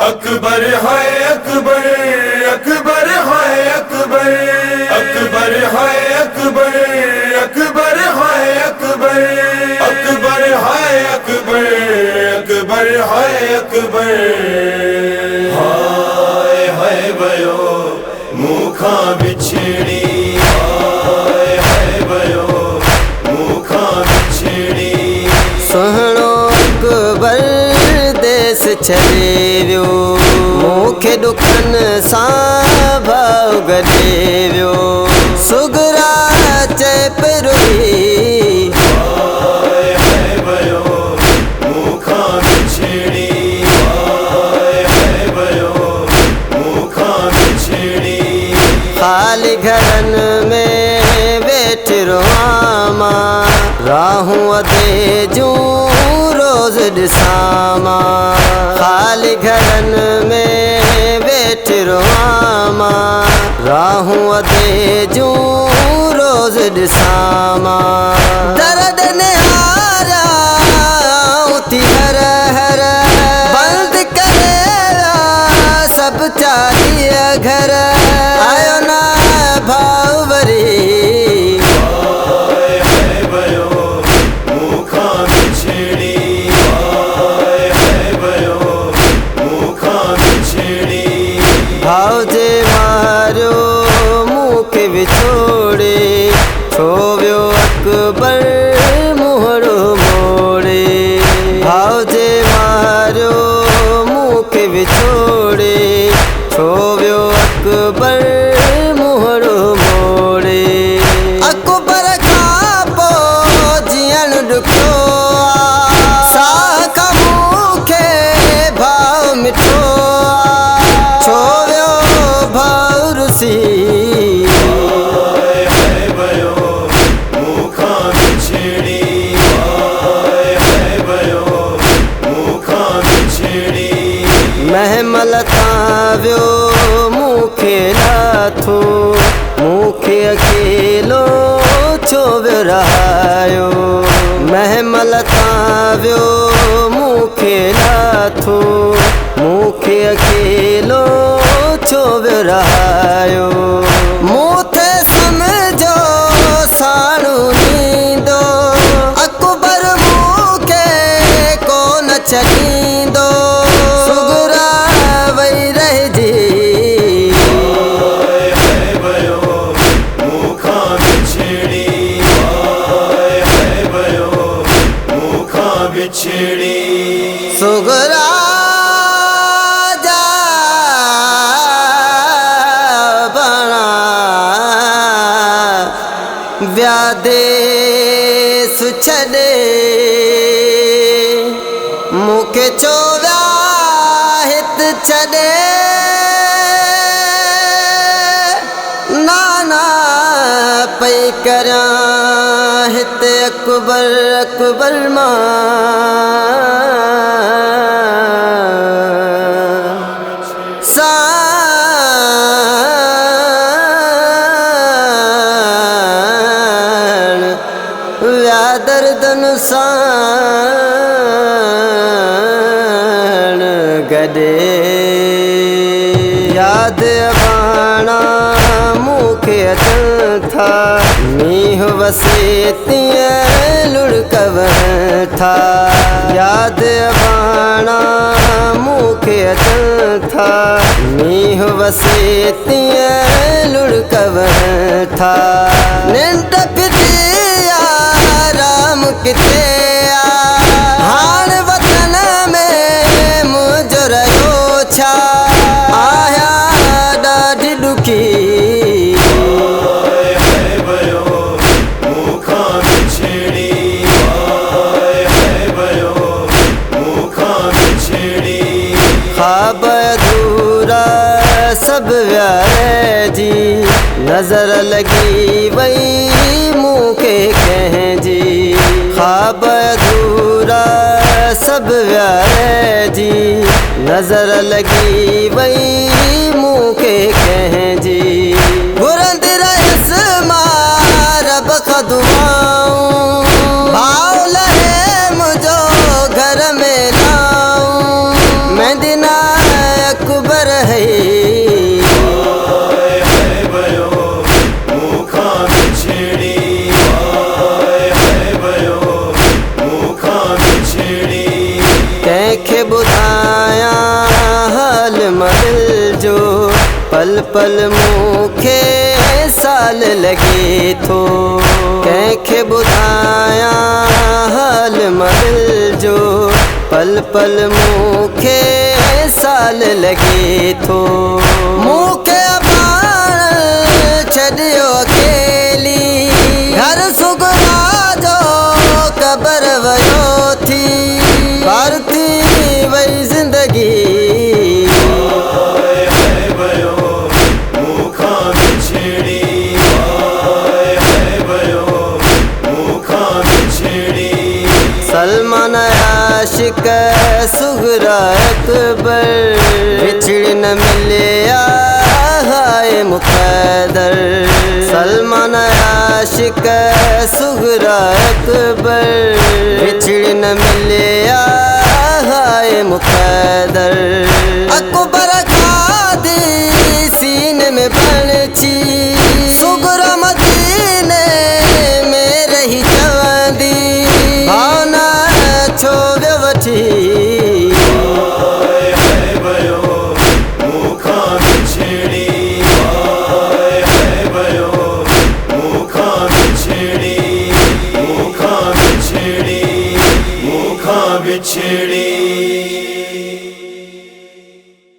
अकबर है अकबर, अकबर है अकबर, अकबर है अकबर, अकबर है अकबर, अकबर है अकबर, अकबर है अकबर। हाय हाय भयो मुखा बिछड़ी, हाय हाय भयो मुखा बिछड़ी। सुहिणो अकबर देश छॾे वियो, मूंखे ॾुखनि सां भाउ गॾे वियो। सुगरा चए पियो हाय हाय भयो मुखा बिछड़ी, हाय हाय भयो मुखा बिछड़ी। ख़ाली घरनि में वेठी रहां मां, राहूं अधे जूं रोज़ ॾिसां मां। ख़ाली घरनि में वेठी रहां मां, राहूं अधे जूं रोज़ ॾिसां मां। दर्द निहारिया थी हर हर, बंदि करे सभु चालीह घर, आयो ना भाउ वरी। हाय हाय भयो मुखा बिछड़ी, हाय हाय भयो मुखा बिछड़ी। भाउ जे मारियो मूंखे विछोड़े, छो वियो अकबर मुहड़ो मोड़े। भाउ जे मारियो मूंखे विछोड़े, छो वियो अकबर मुहड़ो मोड़े। अकबर खां पोइ जीअण ॾुखियो आ, साह खां मूंखे भाउ मिठो आ, छो वियो भाउ रुसी। हाय हाय भयो मुखा बिछड़ी, हाय हाय भयो मुखा बिछड़ी। महमल तां वियो मूंखे लाथो, मूंखे अकेलो छो वियो रहायो। महमल तां वियो मूंखे लाथो, मूंखे अकेलो छो वियो रहायो। मूं थे सम्झो साणू ॾींदो, अकबर मूंखे कोन छॾींदो, सुगरा वई रहिजी। हाय हाय भयो मुखा बिछड़ी, हाय हाय भयो मुखा बिछड़ी। सुगरा जा बणा विया देस छॾे, मूंखे छो विया हित छॾे। नाना पई करियां हिते अकबर अकबर मां, साण विया दर्दनि साण गॾे। यादि अबाणा मूंखे अचनि था, मींहुं वसे तीअं लुढ़कवनि था। यादि अबाणा मूंखे अचनि था, मींहुं वसे तीअं लुढ़कवनि था। निंड फिटी आराम किथे आ, हाणे वतन में मुंहिंजो रहियो छा, आया ॾाढी ॾुखी। हाय हाय भयो मुखा बिछड़ी, हाय हाय भयो मुखा बिछड़ी। ख्वाब अधूरा सभु विया रहिजी, नज़र लॻी वई मूंखे कंहिंजी। ख्वाब अधूरा सभु विया रहिजी, नज़र लॻी वई मूंखे कंहिंजी। घुरंदी रहियसि मां रब खां दुआऊं, भाउ लहे मुंहिंजो घर में लाऊं। मेंदी न पल पल मूंखे साल लगे थो कंहिंखे ॿुधायां हाल दिल जो पल पल मूंखे साल लगे थो मूंखे पाण छॾियो अकेली घर सुगरा जो क़बर वयो थी पार थी वई ज़िंदगी सलमान आशिक सुगरा अकबर बिछड़ न मिलिया हाय मुक़द्दर सलमान आशिक सुगरा अकबर बिछड़